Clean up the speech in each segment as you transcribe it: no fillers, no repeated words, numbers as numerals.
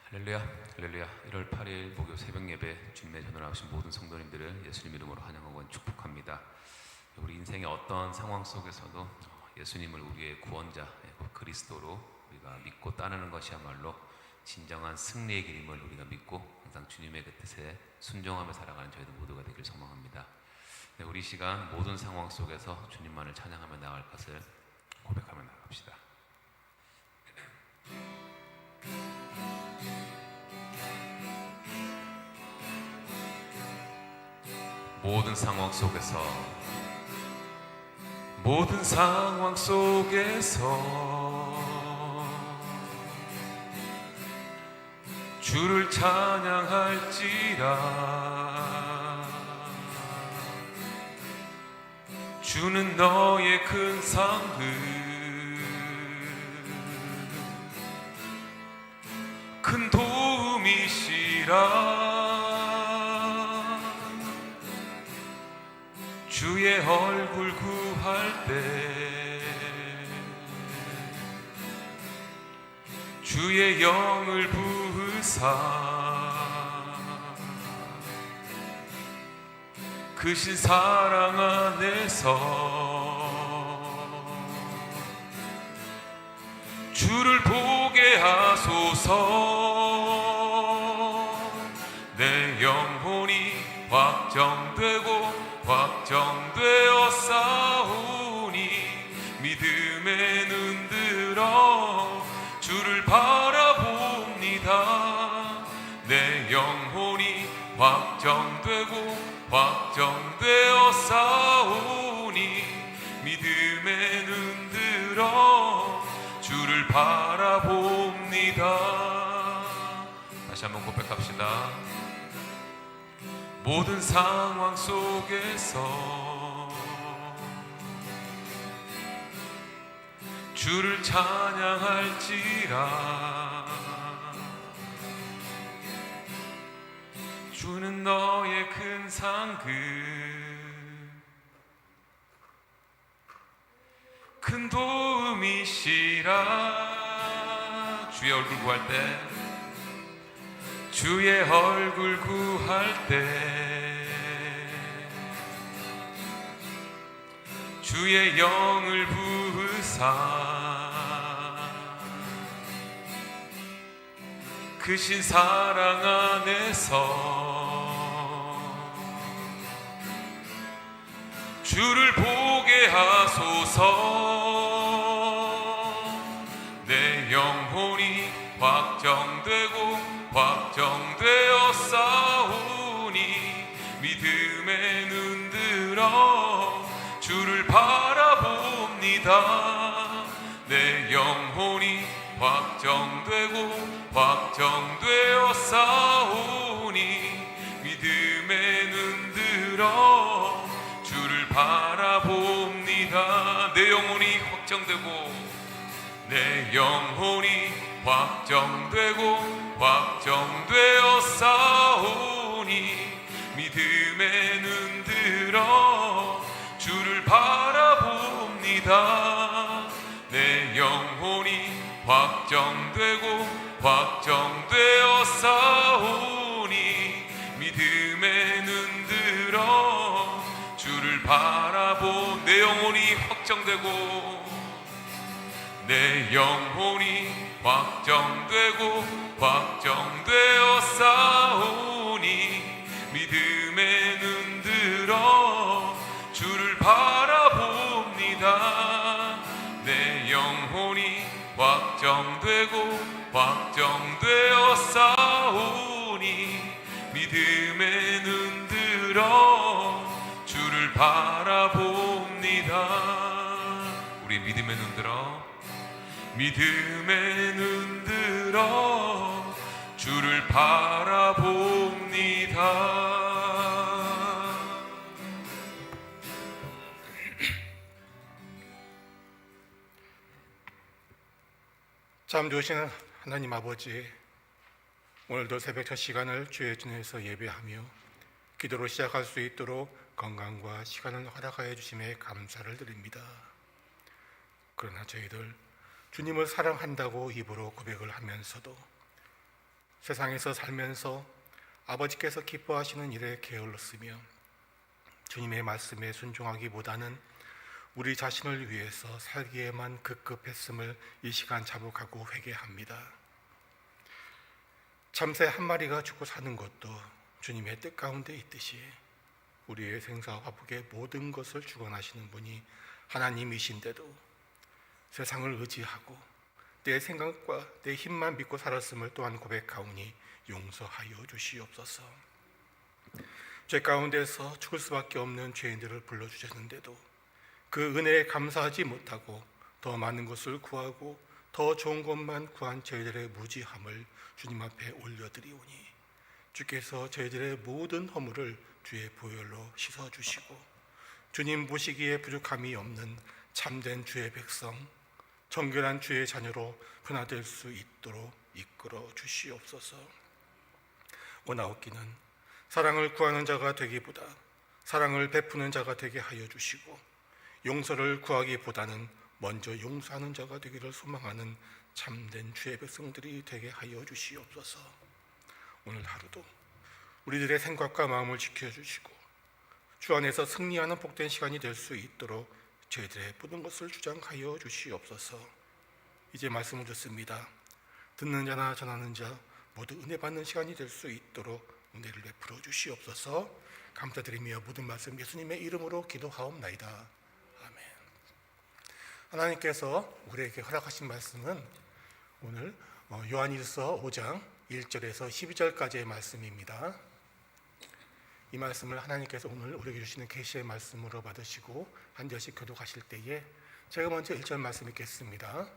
할렐루야, 할렐루야. 1월 8일 목요 새벽 예배 주님의 전을 하신 모든 성도님들을 예수님 이름으로 환영하고 축복합니다. 우리 인생의 어떤 상황 속에서도 예수님을 우리의 구원자, 그리스도로 우리가 믿고 따르는 것이야말로 진정한 승리의 길임을 우리가 믿고 항상 주님의 그 뜻에 순종하며 살아가는 저희들 모두가 되길 소망합니다. 우리 시간 모든 상황 속에서 주님만을 찬양하며 나아갈 것을 고백하며 나갑시다. 모든 상황 속에서 주를 찬양할지라. 주는 너의 큰 상급 큰 도움이시라. 주의 얼굴 구할 때 주의 영을 부으사 크신 사랑 안에서 주를 보게 하소서. 내 영혼이 확정되고 확정되어 싸우니 믿음에 눈들어 주를 바라봅니다. 내 영혼이 확정되고 확정되어 싸우니 믿음에 눈들어 주를 바라봅니다. 다시 한번 고백합시다. 모든 상황 속에서 주를 찬양할지라. 주는 너의 큰 상급 큰 도움이시라. 주의 얼굴 구할 때 주의 얼굴 구할 때 주의 영을 부으사 크신 사랑 안에서 주를 보게 하소서. 내 영혼이 확정되고 확정되어 싸우니 믿음에 눈들어 주를 바라봅니다. 내 영혼이 확정되고 확정되어 싸우니 믿음에 눈들어 주를 바라봅니다. 내 영혼이 확정되고 내 영혼이 확정되고 확정되어 싸우니 믿음에 눈들어 주를 바라봅니다. 내 영혼이 확정되고 확정되어 싸우니 믿음에 눈들어 주를 내 영혼이 확정되고 내 영혼이 확정되고 확정되어 싸우니 믿음에 눈들어 주를 바라봅니다. 내 영혼이 확정되고 확정되어 싸우니 믿음에 눈들어 주를 바라봅니다. 우리 믿음에 눈들어 믿음에 눈들어 주를 바라봅니다. 참 좋으신 하나님 아버지, 오늘도 새벽 첫 시간을 주의 전에서 예배하며 기도로 시작할 수 있도록 건강과 시간을 허락하여 주심에 감사를 드립니다. 그러나 저희들 주님을 사랑한다고 입으로 고백을 하면서도 세상에서 살면서 아버지께서 기뻐하시는 일에 게을렀으며 주님의 말씀에 순종하기보다는 우리 자신을 위해서 살기에만 급급했음을 이 시간 자복하고 회개합니다. 참새 한 마리가 죽고 사는 것도 주님의 뜻 가운데 있듯이 우리의 생사와 화복의 모든 것을 주관하시는 분이 하나님이신데도 세상을 의지하고 내 생각과 내 힘만 믿고 살았음을 또한 고백하오니 용서하여 주시옵소서. 죄 가운데서 죽을 수밖에 없는 죄인들을 불러주셨는데도 그 은혜에 감사하지 못하고 더 많은 것을 구하고 더 좋은 것만 구한 저희들의 무지함을 주님 앞에 올려드리오니 주께서 저희들의 모든 허물을 주의 보혈로 씻어주시고 주님 보시기에 부족함이 없는 참된 주의 백성, 정결한 주의 자녀로 변화될 수 있도록 이끌어 주시옵소서. 원하옵기는 사랑을 구하는 자가 되기보다 사랑을 베푸는 자가 되게 하여 주시고 용서를 구하기보다는 먼저 용서하는 자가 되기를 소망하는 참된 주의 백성들이 되게 하여 주시옵소서. 오늘 하루도 우리들의 생각과 마음을 지켜주시고 주 안에서 승리하는 복된 시간이 될 수 있도록 저희들의 모든 것을 주장하여 주시옵소서. 이제 말씀을 듣습니다. 듣는 자나 전하는 자 모두 은혜 받는 시간이 될 수 있도록 은혜를 베풀어 주시옵소서. 감사드리며 모든 말씀 예수님의 이름으로 기도하옵나이다. 아멘. 하나님께서 우리에게 허락하신 말씀은 오늘 요한일서 5장 1절에서 12절까지의 말씀입니다. 이 말씀을 하나님께서 오늘 우리에게 주시는 계시의 말씀으로 받으시고 한 절씩 교독하실 때에 제가 먼저 1절 말씀 읽겠습니다.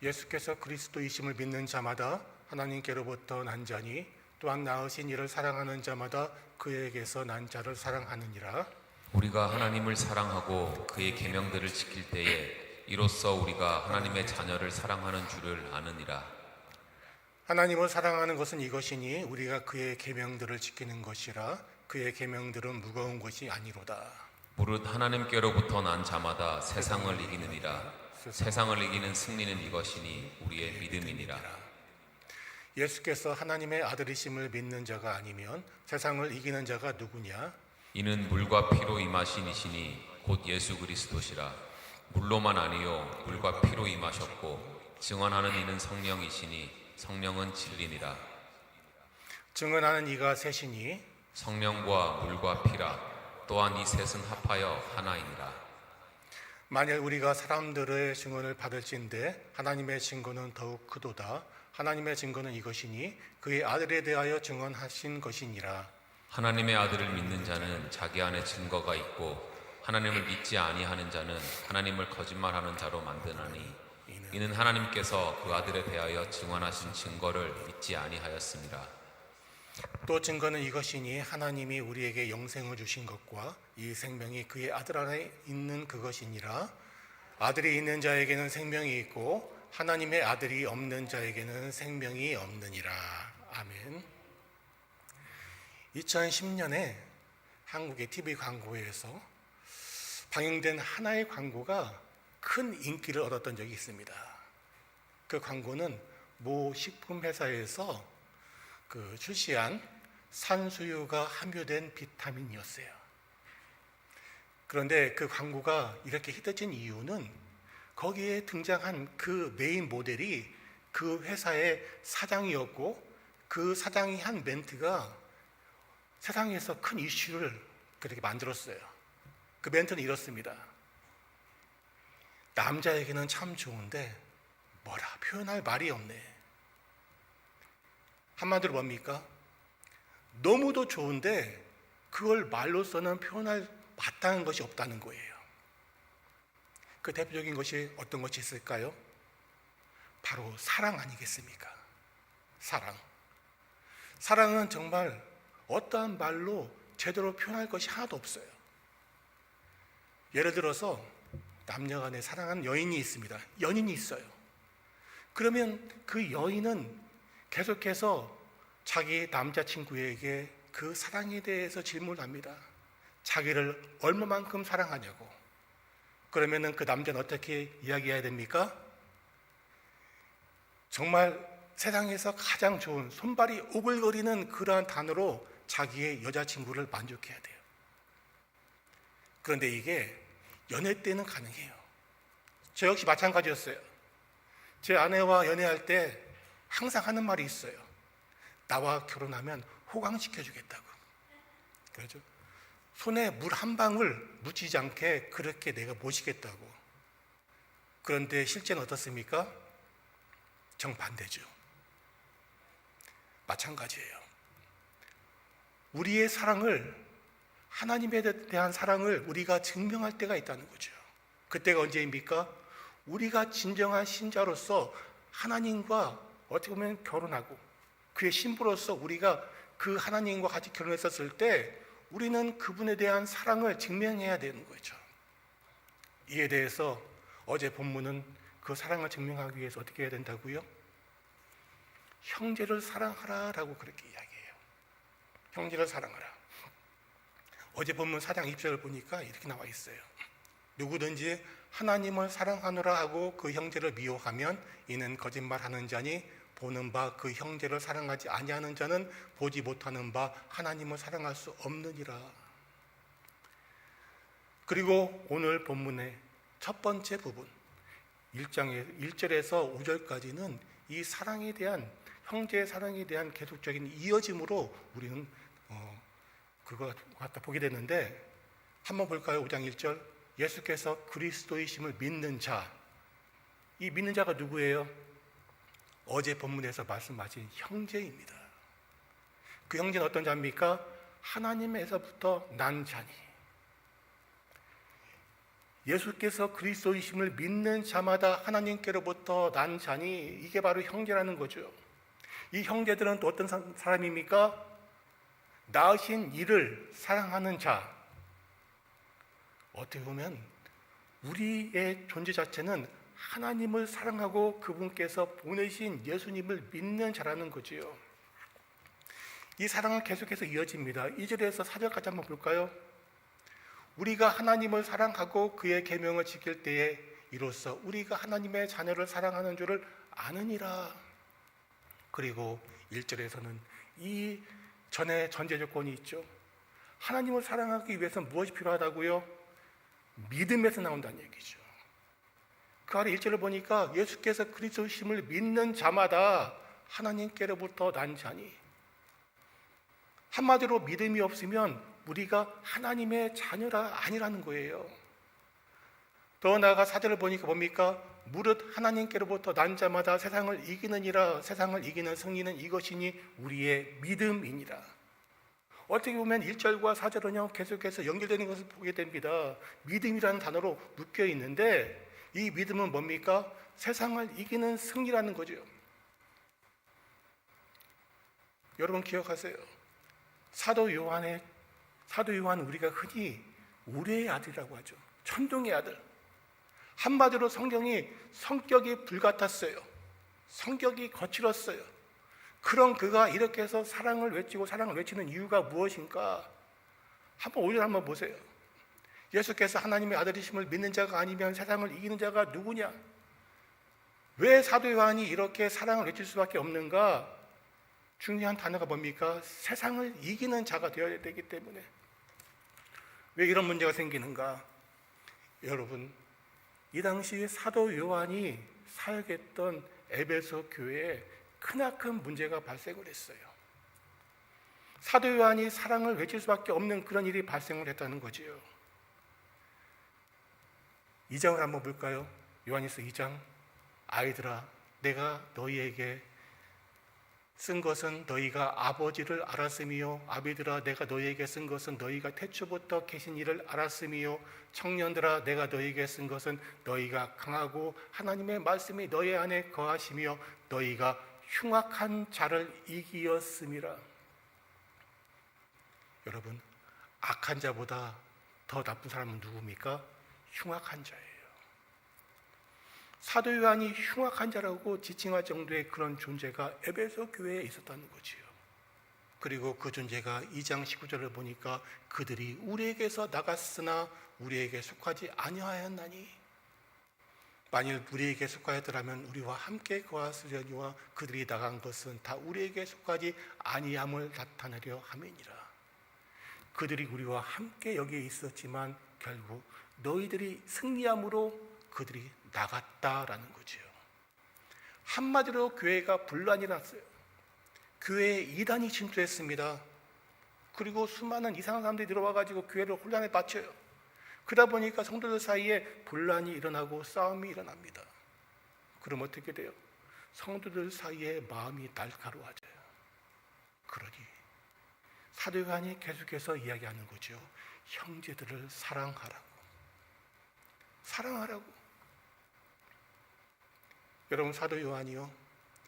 예수께서 그리스도이심을 믿는 자마다 하나님께로부터 난 자니 또한 낳으신 이를 사랑하는 자마다 그에게서 난 자를 사랑하느니라. 우리가 하나님을 사랑하고 그의 계명들을 지킬 때에 이로써 우리가 하나님의 자녀를 사랑하는 줄을 아느니라. 하나님을 사랑하는 것은 이것이니 우리가 그의 계명들을 지키는 것이라. 그의 계명들은 무거운 것이 아니로다. 무릇 하나님께로부터 난 자마다 세상을 이기느니라. 세상을 이기는 승리는 이것이니 우리의 믿음이니라. 예수께서 하나님의 아들이심을 믿는 자가 아니면 세상을 이기는 자가 누구냐? 이는 물과 피로 임하신 이시니 곧 예수 그리스도시라. 물로만 아니요 물과 피로 임하셨고 증언하는 이는 성령이시니 성령은 진리니라. 증언하는 이가 셋이니 성령과 물과 피라. 또한 이 셋은 합하여 하나이니라. 만일 우리가 사람들의 증언을 받을진대 하나님의 증거는 더욱 크도다. 하나님의 증거는 이것이니 그의 아들에 대하여 증언하신 것이니라. 하나님의 아들을 믿는 자는 자기 안에 증거가 있고 하나님을 믿지 아니하는 자는 하나님을 거짓말하는 자로 만드나니 이는 하나님께서 그 아들에 대하여 증언하신 증거를 믿지 아니하였습니다. 또 증거는 이것이니 하나님이 우리에게 영생을 주신 것과 이 생명이 그의 아들 안에 있는 그것이니라. 아들이 있는 자에게는 생명이 있고 하나님의 아들이 없는 자에게는 생명이 없느니라. 아멘. 2010년에 한국의 TV 광고에서 방영된 하나의 광고가 큰 인기를 얻었던 적이 있습니다. 그 광고는 모 식품 회사에서 출시한 산수유가 함유된 비타민이었어요. 그런데 그 광고가 이렇게 히트친 이유는 거기에 등장한 그 메인 모델이 그 회사의 사장이었고 그 사장이 한 멘트가 세상에서 큰 이슈를 그렇게 만들었어요. 그 멘트는 이렇습니다. 남자에게는 참 좋은데 뭐라 표현할 말이 없네. 한마디로 뭡니까? 너무도 좋은데 그걸 말로서는 표현할 마땅한 것이 없다는 거예요. 그 대표적인 것이 어떤 것이 있을까요? 바로 사랑 아니겠습니까? 사랑. 사랑은 정말 어떠한 말로 제대로 표현할 것이 하나도 없어요. 예를 들어서 남녀 간에 사랑하는 여인이 있습니다. 연인이 있어요. 그러면 그 여인은 계속해서 자기 남자친구에게 그 사랑에 대해서 질문합니다. 자기를 얼마만큼 사랑하냐고. 그러면은 그 남자는 어떻게 이야기해야 됩니까? 정말 세상에서 가장 좋은 손발이 오글거리는 그러한 단어로 자기의 여자친구를 만족해야 돼요. 그런데 이게 연애 때는 가능해요. 저 역시 마찬가지였어요. 제 아내와 연애할 때 항상 하는 말이 있어요. 나와 결혼하면 호강시켜주겠다고. 그렇죠? 손에 물 한 방울 묻히지 않게 그렇게 내가 모시겠다고. 그런데 실제는 어떻습니까? 정반대죠. 마찬가지예요. 우리의 사랑을, 하나님에 대한 사랑을 우리가 증명할 때가 있다는 거죠. 그때가 언제입니까? 우리가 진정한 신자로서 하나님과 어떻게 보면 결혼하고 그의 신부로서 우리가 그 하나님과 같이 결혼했었을 때 우리는 그분에 대한 사랑을 증명해야 되는 거죠. 이에 대해서 어제 본문은 그 사랑을 증명하기 위해서 어떻게 해야 된다고요? 형제를 사랑하라라고 그렇게 이야기해요. 형제를 사랑하라. 어제 본문 4장 20절을 보니까 이렇게 나와 있어요. 누구든지 하나님을 사랑하노라 하고 그 형제를 미워하면 이는 거짓말하는 자니 보는 바 그 형제를 사랑하지 아니하는 자는 보지 못하는 바 하나님을 사랑할 수 없느니라. 그리고 오늘 본문의 첫 번째 부분 1절에서 5절까지는 이 사랑에 대한, 형제의 사랑에 대한 계속적인 이어짐으로 우리는 그거 갖다 보게 됐는데, 한번 볼까요? 5장 1절. 예수께서 그리스도이심을 믿는 자. 이 믿는 자가 누구예요? 어제 본문에서 말씀하신 형제입니다. 그 형제는 어떤 자입니까? 하나님에서부터 난 자니. 예수께서 그리스도이심을 믿는 자마다 하나님께로부터 난 자니, 이게 바로 형제라는 거죠. 이 형제들은 또 어떤 사람입니까? 낳으신 이를 사랑하는 자. 어떻게 보면 우리의 존재 자체는 하나님을 사랑하고 그분께서 보내신 예수님을 믿는 자라는 거지요. 이 사랑은 계속해서 이어집니다. 2절에서 4절까지 한번 볼까요? 우리가 하나님을 사랑하고 그의 계명을 지킬 때에 이로써 우리가 하나님의 자녀를 사랑하는 줄을 아느니라. 그리고 1절에서는 이 전에 전제 조건이 있죠. 하나님을 사랑하기 위해서는 무엇이 필요하다고요? 믿음에서 나온다는 얘기죠. 그 아래 1절을 보니까 예수께서 그리스도심을 믿는 자마다 하나님께로부터 난 자니, 한마디로 믿음이 없으면 우리가 하나님의 자녀라 아니라는 거예요. 더 나아가 4절을 보니까 뭡니까? 무릇 하나님께로부터 난 자마다 세상을 이기느니라. 세상을 이기는 승리는 이것이니 우리의 믿음이니라. 어떻게 보면 1절과 4절은요 계속해서 연결되는 것을 보게 됩니다. 믿음이라는 단어로 묶여 있는데, 이 믿음은 뭡니까? 세상을 이기는 승리라는 거죠. 여러분 기억하세요. 사도 요한 우리가 흔히 우레의 아들이라고 하죠. 천둥의 아들. 한마디로 성경이 성격이 불같았어요. 성격이 거칠었어요. 그런 그가 이렇게 해서 사랑을 외치고 사랑을 외치는 이유가 무엇인가? 한번 5절 한번 보세요. 예수께서 하나님의 아들이심을 믿는 자가 아니면 세상을 이기는 자가 누구냐? 왜 사도 요한이 이렇게 사랑을 외칠 수밖에 없는가? 중요한 단어가 뭡니까? 세상을 이기는 자가 되어야 되기 때문에. 왜 이런 문제가 생기는가? 여러분, 이 당시 사도 요한이 사역했던 에베소 교회에 크나큰 문제가 발생을 했어요. 사도 요한이 사랑을 외칠 수밖에 없는 그런 일이 발생을 했다는 거지요. 2장을 한번 볼까요? 요한일서 2장. 아이들아, 내가 너희에게 쓴 것은 너희가 아버지를 알았음이요, 아비들아 내가 너희에게 쓴 것은 너희가 태초부터 계신 이를 알았음이요, 청년들아 내가 너희에게 쓴 것은 너희가 강하고 하나님의 말씀이 너희 안에 거하시며 너희가 흉악한 자를 이기었음이라. 여러분, 악한 자보다 더 나쁜 사람은 누굽니까? 흉악한 자예요. 사도 요한이 흉악한 자라고 지칭할 정도의 그런 존재가 에베소 교회에 있었다는 거지요. 그리고 그 존재가 2장 19절을 보니까 그들이 우리에게서 나갔으나 우리에게 속하지 아니하였나니, 만일 우리에게 속하였더라면 우리와 함께 거하시려니와 그들이 나간 것은 다 우리에게 속하지 아니함을 나타내려 함이니라. 그들이 우리와 함께 여기에 있었지만 결국 너희들이 승리함으로 그들이 나갔다라는 거지요. 한마디로 교회가 분란이 났어요. 교회에 이단이 침투했습니다. 그리고 수많은 이상한 사람들이 들어와가지고 교회를 혼란에 빠쳐요. 그러다 보니까 성도들 사이에 분란이 일어나고 싸움이 일어납니다. 그럼 어떻게 돼요? 성도들 사이에 마음이 날카로워져요. 그러니 사도 요한이 계속해서 이야기하는 거죠. 형제들을 사랑하라고. 사랑하라고. 여러분, 사도 요한이요,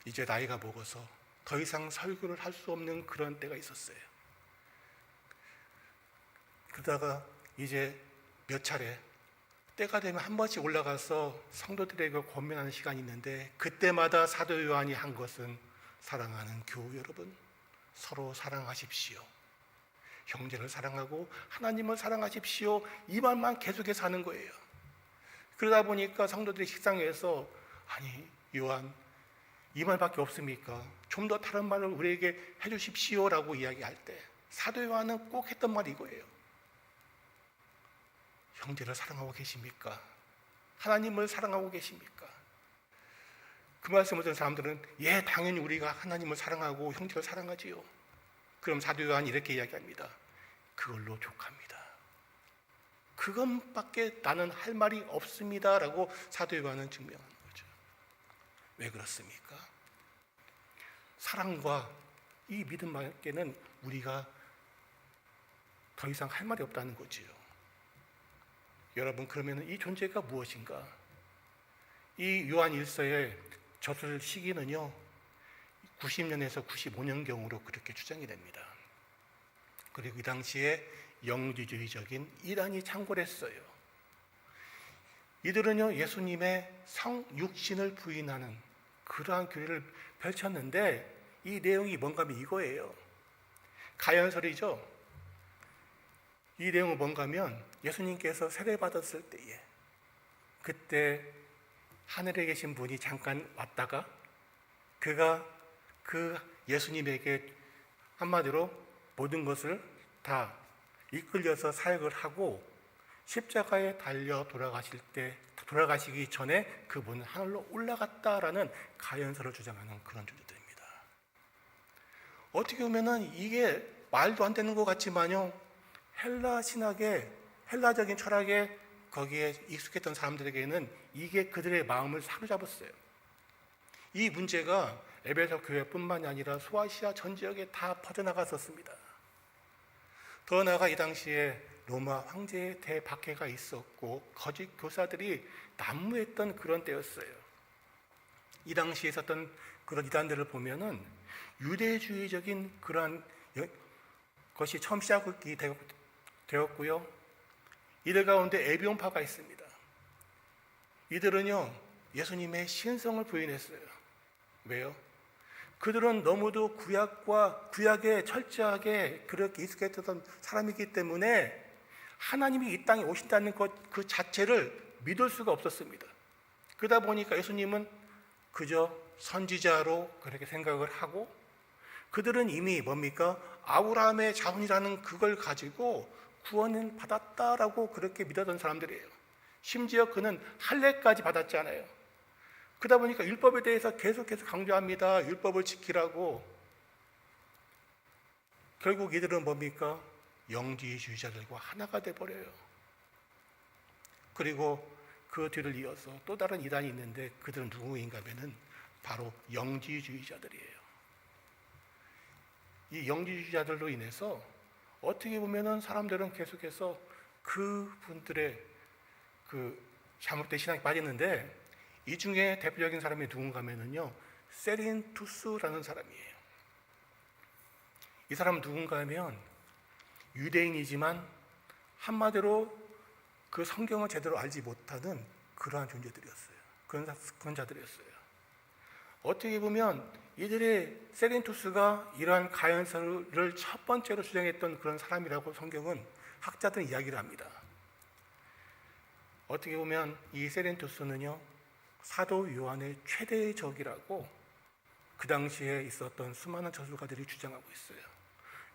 이제 나이가 먹어서 더 이상 설교를 할 수 없는 그런 때가 있었어요. 그러다가 이제 몇 차례 때가 되면 한 번씩 올라가서 성도들에게 권면하는 시간이 있는데, 그때마다 사도 요한이 한 것은 사랑하는 교우 여러분, 서로 사랑하십시오. 형제를 사랑하고 하나님을 사랑하십시오. 이 말만 계속해서 하는 거예요. 그러다 보니까 성도들이 식상해서 아니 요한 이 말밖에 없습니까? 좀 더 다른 말을 우리에게 해주십시오라고 이야기할 때 사도 요한은 꼭 했던 말이 이거예요. 형제를 사랑하고 계십니까? 하나님을 사랑하고 계십니까? 그 말씀을 듣는 사람들은 예, 당연히 우리가 하나님을 사랑하고 형제를 사랑하지요. 그럼 사도 요한이 이렇게 이야기합니다. 그걸로 족합니다. 그것밖에 나는 할 말이 없습니다 라고 사도 요한은 증명하는 거죠. 왜 그렇습니까? 사랑과 이 믿음밖에는 우리가 더 이상 할 말이 없다는 거지요. 여러분, 그러면 이 존재가 무엇인가? 이 요한 1서의 저술 시기는요 90년에서 95년경으로 그렇게 추정이 됩니다. 그리고 이 당시에 영지주의적인 이단이 창궐했어요. 이들은요 예수님의 성육신을 부인하는 그러한 교리를 펼쳤는데, 이 내용이 뭔가 하면 이거예요. 가연설이죠. 이 내용은 뭔가 하면 예수님께서 세례받았을 때에 그때 하늘에 계신 분이 잠깐 왔다가 그가 그 예수님에게 한마디로 모든 것을 다 이끌려서 사역을 하고 십자가에 달려 돌아가시기 전에 그분은 하늘로 올라갔다라는 가연설을 주장하는 그런 존재들입니다. 어떻게 보면은 이게 말도 안 되는 것 같지만요, 헬라 신학의 헬라적인 철학에 거기에 익숙했던 사람들에게는 이게 그들의 마음을 사로잡았어요. 이 문제가 에베소 교회뿐만이 아니라 소아시아 전 지역에 다 퍼져나갔었습니다. 더 나아가 이 당시에 로마 황제의 대박해가 있었고 거짓 교사들이 난무했던 그런 때였어요. 이 당시에 있었던 그런 이단들을 보면은 유대주의적인 그러한 것이 처음 시작이 되었고요. 이들 가운데 에비온파가 있습니다. 이들은요 예수님의 신성을 부인했어요. 왜요? 그들은 너무도 구약에 철저하게 그렇게 익숙했던 사람이기 때문에 하나님이 이 땅에 오신다는 것 그 자체를 믿을 수가 없었습니다. 그러다 보니까 예수님은 그저 선지자로 그렇게 생각을 하고, 그들은 이미 뭡니까? 아브라함의 자손이라는 그걸 가지고 구원은 받았다라고 그렇게 믿었던 사람들이에요. 심지어 그는 할례까지 받았잖아요. 그러다 보니까 율법에 대해서 계속해서 강조합니다. 율법을 지키라고. 결국 이들은 뭡니까? 영지주의자들과 하나가 돼버려요. 그리고 그 뒤를 이어서 또 다른 이단이 있는데 그들은 누구인가 하면은 바로 영지주의자들이에요. 이 영지주의자들로 인해서 어떻게 보면은 사람들은 계속해서 그분들의 그 잘못된 신앙에 빠지는데, 이 중에 대표적인 사람이 누군가 하면은요 세린투스라는 사람이에요. 이 사람은 누군가 하면 유대인이지만 한마디로 그 성경을 제대로 알지 못하는 그러한 존재들이었어요. 그런 자들이었어요. 어떻게 보면 이들의 세린투스가 이러한 가연설을 첫 번째로 주장했던 그런 사람이라고 성경은 학자들은 이야기를 합니다. 어떻게 보면 이 세린투스는요 사도 요한의 최대의 적이라고 그 당시에 있었던 수많은 저술가들이 주장하고 있어요.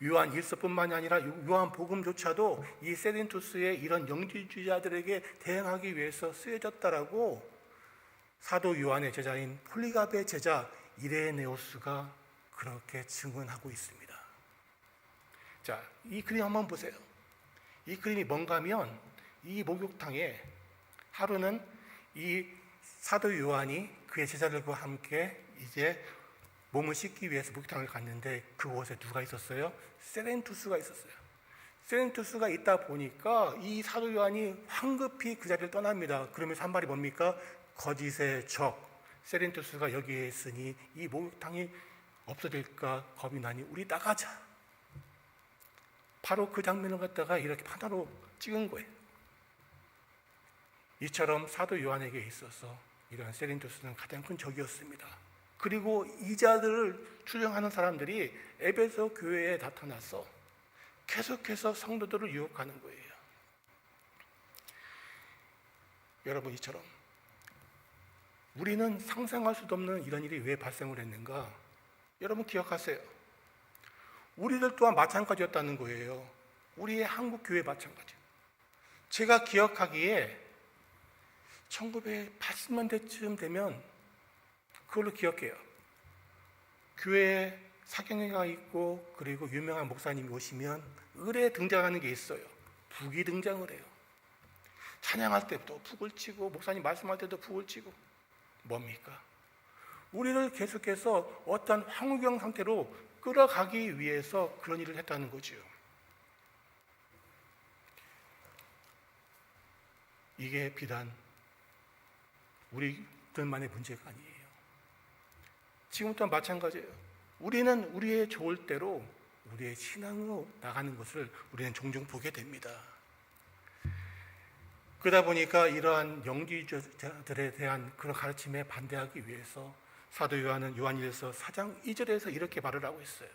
요한 일서뿐만이 아니라 요한 복음조차도 이 세린투스의 이런 영지주의자들에게 대응하기 위해서 쓰여졌다라고 사도 요한의 제자인 폴리갑의 제자 이레네오스가 그렇게 증언하고 있습니다. 자, 이 그림 한번 보세요. 이 그림이 뭔가 하면 이 목욕탕에 하루는 이 사도 요한이 그의 제자들과 함께 이제 몸을 씻기 위해서 목욕탕을 갔는데 그곳에 누가 있었어요? 세렌투스가 있었어요. 세렌투스가 있다 보니까 이 사도 요한이 황급히 그 자리를 떠납니다. 그러면서 한 말이 뭡니까? 거짓의 적 세렌투스가 여기에 있으니 이 목욕탕이 없어질까 겁이 나니 우리 나가자. 바로 그 장면을 갖다가 이렇게 하나로 찍은 거예요. 이처럼 사도 요한에게 있어서 이러한 세린투스는 가장 큰 적이었습니다. 그리고 이 자들을 추종하는 사람들이 에베소 교회에 나타나서 계속해서 성도들을 유혹하는 거예요. 여러분, 이처럼 우리는 상상할 수도 없는 이런 일이 왜 발생을 했는가? 여러분 기억하세요. 우리들 또한 마찬가지였다는 거예요. 우리의 한국 교회 마찬가지. 제가 기억하기에 1980년대쯤 되면 그걸로 기억해요. 교회에 사경회가 있고 그리고 유명한 목사님이 오시면 을에 등장하는 게 있어요. 북이 등장을 해요. 찬양할 때도 북을 치고 목사님 말씀할 때도 북을 치고 뭡니까? 우리를 계속해서 어떤 황후경 상태로 끌어가기 위해서 그런 일을 했다는 거죠. 이게 비단 우리들만의 문제가 아니에요. 지금도 마찬가지예요. 우리는 우리의 좋을 대로 우리의 신앙으로 나가는 것을 우리는 종종 보게 됩니다. 그러다 보니까 이러한 영지주의자들에 대한 그런 가르침에 반대하기 위해서 사도 요한은 요한일서 4장 2절에서 이렇게 말을 하고 있어요.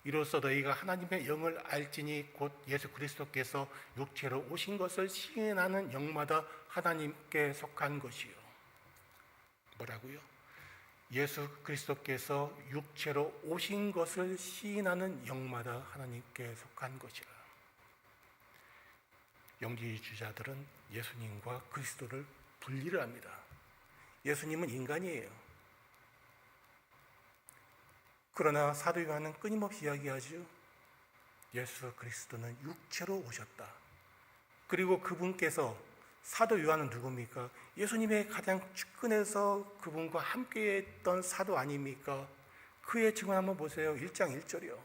이로써 너희가 하나님의 영을 알지니 곧 예수 그리스도께서 육체로 오신 것을 시인하는 영마다 하나님께 속한 것이요. 뭐라고요? 예수 그리스도께서 육체로 오신 것을 시인하는 영마다 하나님께 속한 것이라. 영지주의자들은 예수님과 그리스도를 분리를 합니다. 예수님은 인간이에요. 그러나 사도 요한은 끊임없이 이야기하죠. 예수 그리스도는 육체로 오셨다. 그리고 그분께서 사도 요한은 누굽니까? 예수님의 가장 측근에서 그분과 함께했던 사도 아닙니까? 그의 증언 한번 보세요. 1장 1절이요.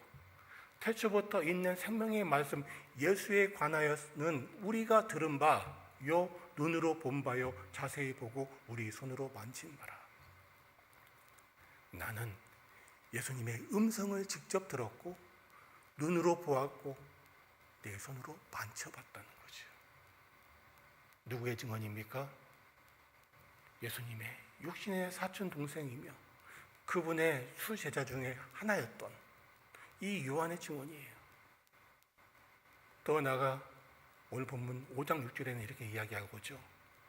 태초부터 있는 생명의 말씀 예수에 관하여는 우리가 들은 바요 눈으로 본 바요 자세히 보고 우리 손으로 만진 바라. 나는 예수님의 음성을 직접 들었고 눈으로 보았고 내 손으로 만져봤다는 거죠. 누구의 증언입니까? 예수님의 육신의 사촌 동생이며 그분의 수제자 중에 하나였던 이 요한의 증언이에요. 더 나아가 오늘 본문 5장 6절에는 이렇게 이야기하고 있죠.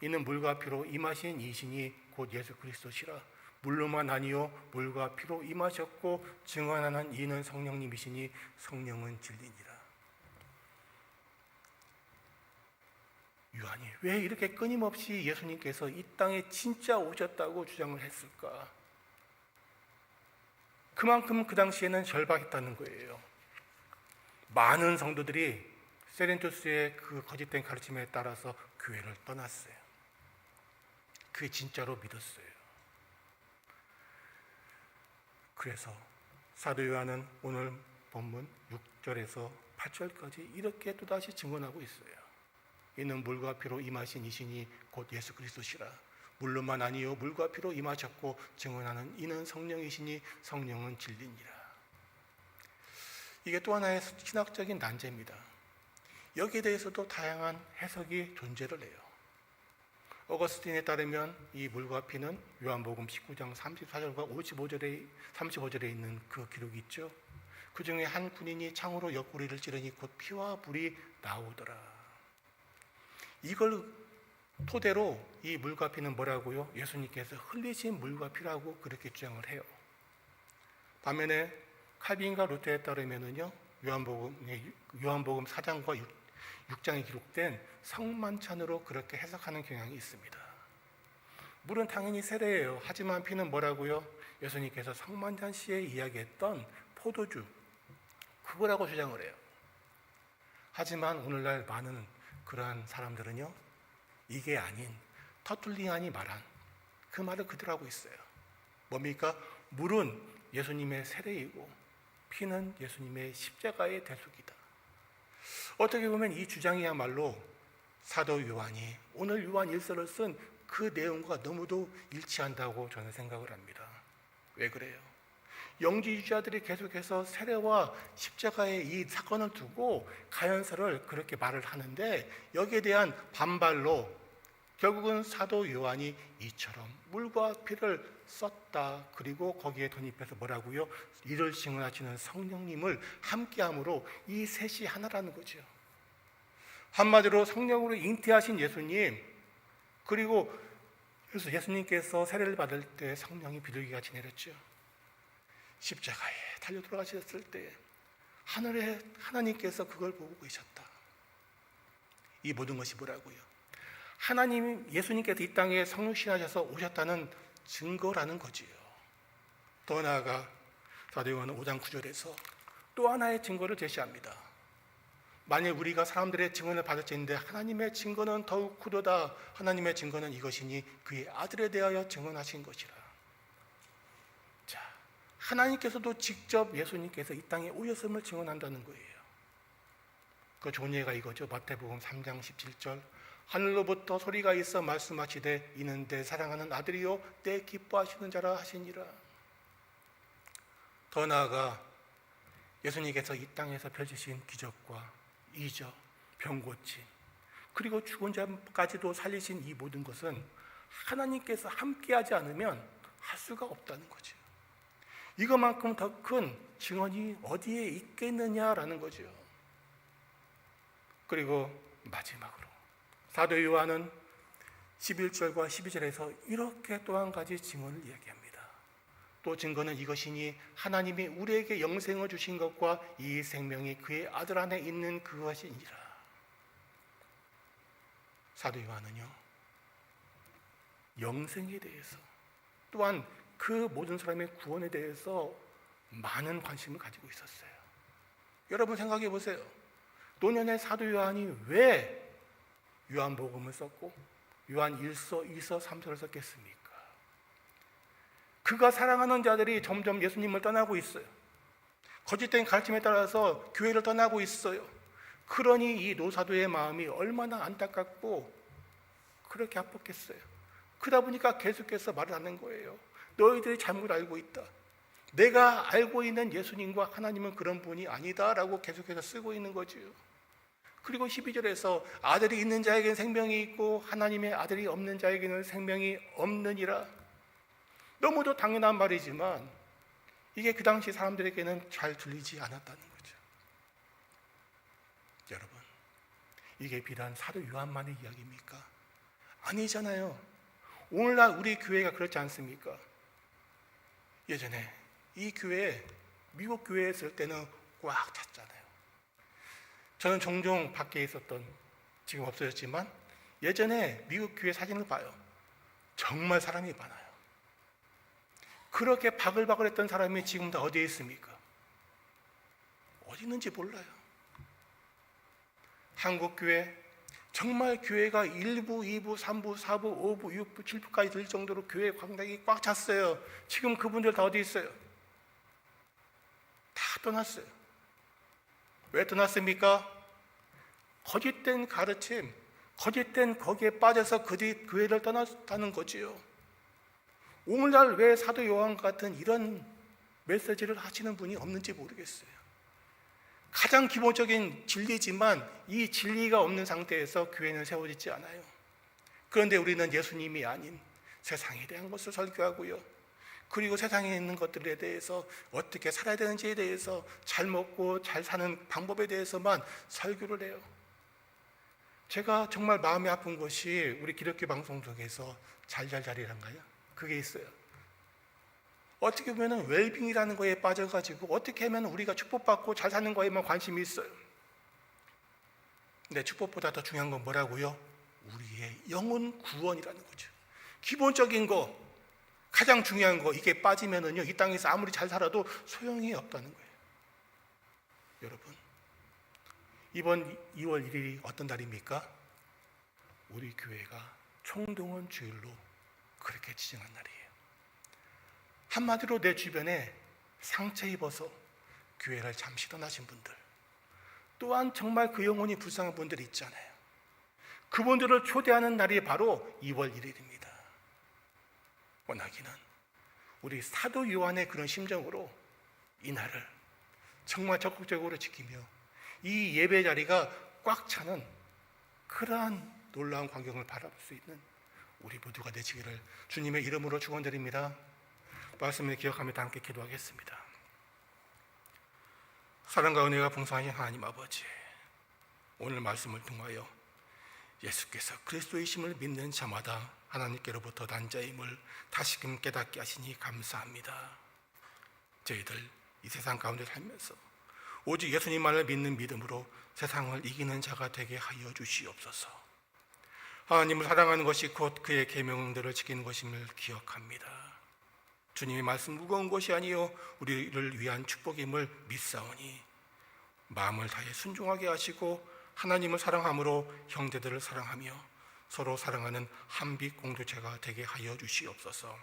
이는 물과 피로 임하신 이신이 곧 예수 그리스도시라. 물로만 아니요 물과 피로 임하셨고 증언하는 이는 성령님이시니 성령은 진리니라. 요한이 왜 이렇게 끊임없이 예수님께서 이 땅에 진짜 오셨다고 주장을 했을까? 그만큼 그 당시에는 절박했다는 거예요. 많은 성도들이 세렌투스의 그 거짓된 가르침에 따라서 교회를 떠났어요. 그게 진짜로 믿었어요. 그래서 사도 요한은 오늘 본문 6절에서 8절까지 이렇게 또다시 증언하고 있어요. 이는 물과 피로 임하신 이신이 곧 예수 그리스도시라. 물로만 아니요 물과 피로 임하셨고 증언하는 이는 성령이시니 성령은 진리니라. 이게 또 하나의 신학적인 난제입니다. 여기에 대해서도 다양한 해석이 존재를 해요. 어거스틴에 따르면 이 물과 피는 요한복음 19장 34절과 35절에 있는 그 기록이 있죠. 그 중에 한 군인이 창으로 옆구리를 찌르니 곧 피와 불이 나오더라. 이걸 토대로 이 물과 피는 뭐라고요? 예수님께서 흘리신 물과 피라고 그렇게 주장을 해요. 반면에 칼빈과 루터에 따르면은요, 요한복음 4장과 6장에 기록된 성만찬으로 그렇게 해석하는 경향이 있습니다. 물은 당연히 세례예요. 하지만 피는 뭐라고요? 예수님께서 성만찬 시에 이야기했던 포도주, 그거라고 주장을 해요. 하지만 오늘날 많은 그러한 사람들은요, 이게 아닌 터툴리안이 말한 그 말을 그대로 하고 있어요. 뭡니까? 물은 예수님의 세례이고 피는 예수님의 십자가의 대속이다. 어떻게 보면 이 주장이야말로 사도 요한이 오늘 요한 1서를 쓴 그 내용과 너무도 일치한다고 저는 생각을 합니다. 왜 그래요? 영지주의자들이 계속해서 세례와 십자가의 이 사건을 두고 가연서를 그렇게 말을 하는데, 여기에 대한 반발로 결국은 사도 요한이 이처럼 물과 피를 썼다. 그리고 거기에 돈입해서 뭐라고요? 이를 증언하시는 성령님을 함께함으로 이 셋이 하나라는 거죠. 한마디로 성령으로 잉태하신 예수님, 그리고 그래서 예수님께서 세례를 받을 때 성령이 비둘기가 지내렸죠. 십자가에 달려 돌아가셨을 때 하늘에 하나님께서 그걸 보고 계셨다. 이 모든 것이 뭐라고요? 하나님, 예수님께서 이 땅에 성육신하셔서 오셨다는 증거라는 거지요. 더 나아가 사도 요한은 5장 9절에서 또 하나의 증거를 제시합니다. 만일 우리가 사람들의 증언을 받을지인데 하나님의 증거는 더욱 크도다. 하나님의 증거는 이것이니 그의 아들에 대하여 증언하신 것이라. 자, 하나님께서도 직접 예수님께서 이 땅에 오셨음을 증언한다는 거예요. 그 좋은 예가 이거죠. 마태복음 3장 17절, 하늘로부터 소리가 있어 말씀하시되 이는 내 사랑하는 아들이요 내 기뻐하시는 자라 하시니라. 더 나아가 예수님께서 이 땅에서 펼치신 기적과 이적, 병고침, 그리고 죽은 자까지도 살리신 이 모든 것은 하나님께서 함께하지 않으면 할 수가 없다는 거죠. 이것만큼 더 큰 증언이 어디에 있겠느냐라는 거죠. 그리고 마지막으로 사도 요한은 11절과 12절에서 이렇게 또 한 가지 증언을 이야기합니다. 또 증거는 이것이니 하나님이 우리에게 영생을 주신 것과 이 생명이 그의 아들 안에 있는 그것이니라. 사도 요한은요, 영생에 대해서 또한 그 모든 사람의 구원에 대해서 많은 관심을 가지고 있었어요. 여러분 생각해 보세요. 노년의 사도 요한이 왜 요한복음을 썼고 요한 1서, 2서, 3서를 썼겠습니까? 그가 사랑하는 자들이 점점 예수님을 떠나고 있어요. 거짓된 가르침에 따라서 교회를 떠나고 있어요. 그러니 이 노사도의 마음이 얼마나 안타깝고 그렇게 아팠겠어요. 그러다 보니까 계속해서 말을 하는 거예요. 너희들이 잘못 알고 있다. 내가 알고 있는 예수님과 하나님은 그런 분이 아니다라고 계속해서 쓰고 있는 거지요. 그리고 12절에서 아들이 있는 자에게는 생명이 있고 하나님의 아들이 없는 자에게는 생명이 없느니라. 너무도 당연한 말이지만 이게 그 당시 사람들에게는 잘 들리지 않았다는 거죠. 여러분, 이게 비단 사도 요한만의 이야기입니까? 아니잖아요. 오늘날 우리 교회가 그렇지 않습니까? 예전에 이 교회, 미국 교회에 있을 때는 꽉 찼잖아요. 저는 종종 밖에 있었던, 지금 없어졌지만 예전에 미국 교회 사진을 봐요. 정말 사람이 많아요. 그렇게 바글바글했던 사람이 지금 다 어디에 있습니까? 어디 있는지 몰라요. 한국 교회, 정말 교회가 1부, 2부, 3부, 4부, 5부, 6부, 7부까지 될 정도로 교회 광장이 꽉 찼어요. 지금 그분들 다 어디 있어요? 다 떠났어요. 왜 떠났습니까? 거짓된 가르침, 거짓된 거기에 빠져서 그들이 교회를 떠났다는 거지요. 오늘날 왜 사도 요한 같은 이런 메시지를 하시는 분이 없는지 모르겠어요. 가장 기본적인 진리지만 이 진리가 없는 상태에서 교회는 세워지지 않아요. 그런데 우리는 예수님이 아닌 세상에 대한 것을 설교하고요. 그리고 세상에 있는 것들에 대해서 어떻게 살아야 되는지에 대해서 잘 먹고 잘 사는 방법에 대해서만 설교를 해요. 제가 정말 마음이 아픈 것이 우리 기독교 방송 속에서 잘잘잘이란가요? 그게 있어요. 어떻게 보면 웰빙이라는 거에 빠져가지고 어떻게 하면 우리가 축복받고 잘 사는 거에만 관심이 있어요. 근데 축복보다 더 중요한 건 뭐라고요? 우리의 영혼 구원이라는 거죠. 기본적인 거, 가장 중요한 거, 이게 빠지면은요, 이 땅에서 아무리 잘 살아도 소용이 없다는 거예요. 여러분, 이번 2월 1일이 어떤 날입니까? 우리 교회가 총동원 주일로 그렇게 지정한 날이에요. 한마디로 내 주변에 상처 입어서 교회를 잠시 떠나신 분들, 또한 정말 그 영혼이 불쌍한 분들이 있잖아요. 그분들을 초대하는 날이 바로 2월 1일입니다. 원하기는 우리 사도 요한의 그런 심정으로 이 날을 정말 적극적으로 지키며 이 예배 자리가 꽉 차는 그러한 놀라운 광경을 바라볼 수 있는 우리 모두가 되시기를 주님의 이름으로 축원드립니다. 말씀을 기억하며 함께 기도하겠습니다. 사랑과 은혜가 풍성하신 하나님 아버지, 오늘 말씀을 통하여 예수께서 그리스도이심을 믿는 자마다 하나님께로부터 난 자임을 다시금 깨닫게 하시니 감사합니다. 저희들 이 세상 가운데 살면서 오직 예수님만을 믿는 믿음으로 세상을 이기는 자가 되게 하여 주시옵소서. 하나님을 사랑하는 것이 곧 그의 계명들을 지키는 것임을 기억합니다. 주님의 말씀 무거운 것이 아니요 우리를 위한 축복임을 믿사오니 마음을 다해 순종하게 하시고 하나님을 사랑함으로 형제들을 사랑하며 서로 사랑하는 한빛 공동체가 되게 하여 주시옵소서.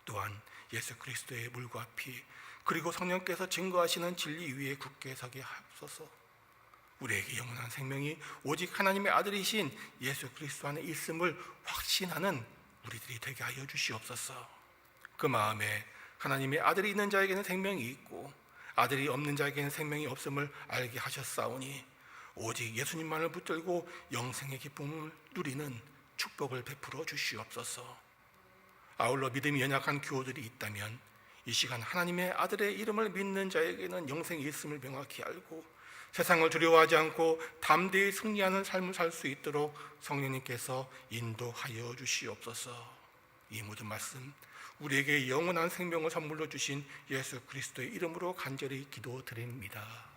또한 예수 그리스도의 물과 피 그리고 성령께서 증거하시는 진리 위에 굳게 서게 하옵소서. 우리에게 영원한 생명이 오직 하나님의 아들이신 예수 그리스도 안에 있음을 확신하는 우리들이 되게 하여 주시옵소서. 그 마음에 하나님의 아들이 있는 자에게는 생명이 있고 아들이 없는 자에게는 생명이 없음을 알게 하셨사오니 오직 예수님만을 붙들고 영생의 기쁨을 누리는 축복을 베풀어 주시옵소서. 아울러 믿음이 연약한 교우들이 있다면 이 시간 하나님의 아들의 이름을 믿는 자에게는 영생이 있음을 명확히 알고 세상을 두려워하지 않고 담대히 승리하는 삶을 살 수 있도록 성령님께서 인도하여 주시옵소서. 이 모든 말씀 우리에게 영원한 생명을 선물로 주신 예수 그리스도의 이름으로 간절히 기도드립니다.